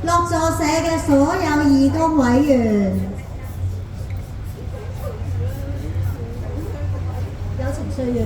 落座社嘅所有義工委員，友情歲月。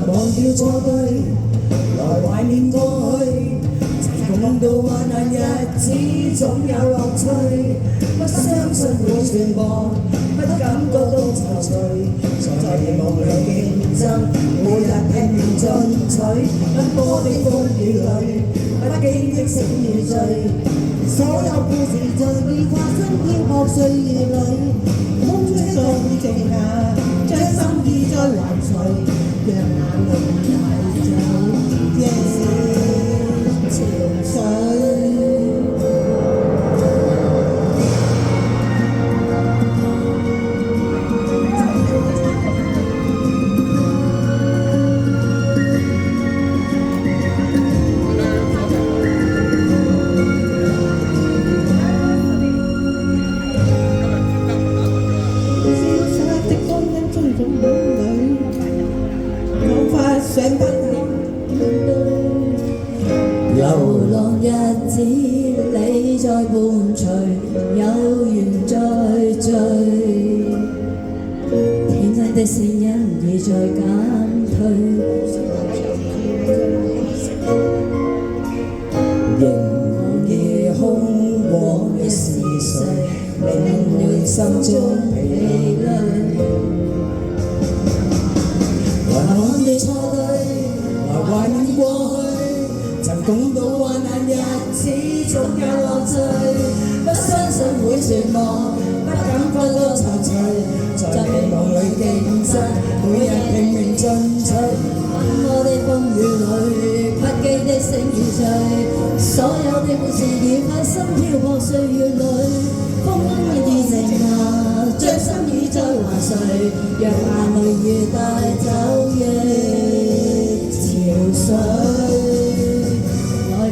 忘掉錯對，來懷念過去。曾共度患難日子，總有樂趣。不相信會全忘，不感覺到躊躇。在期望裏競爭，每日拼命進取。奔波的風雨裏，不經的醒與醉。所有故事在已發生漂泊歲月裏，風吹過已靜下，將心意再還隨。讓眼淚帶走夜潮水。流浪日子，你在伴隨，有緣再聚。天真的聲音已在減退，凝望夜空，往日是誰？領會心中疲累。來看你錯對，來懷念過去。曾共度患難日子，總有樂趣。不相信會絕望，不感覺到躊躇。在期望裏競爭，每日拼命進取。奔波的風雨裏，不羈的醒與醉。所有的故事已發生漂泊歲月裏，風已靜下，將心意再還誰？讓眼淚已帶走夜潮水。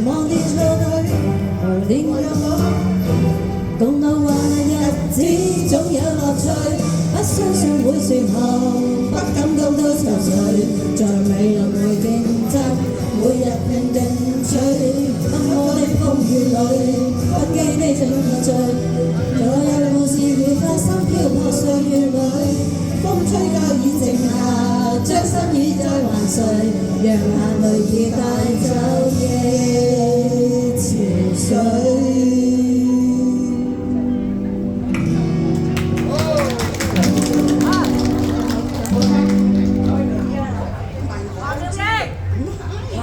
忘掉錯對，令我共度患難日子，總有樂趣。不相信會絕望，不感覺到躊躇。在美輪會競爭，每日拼勁取。奔波的風雨裏，不羈的醒與醉。所有故事會發生漂泊歲月裏，風吹過已靜下，將心意再還誰？讓眼淚已帶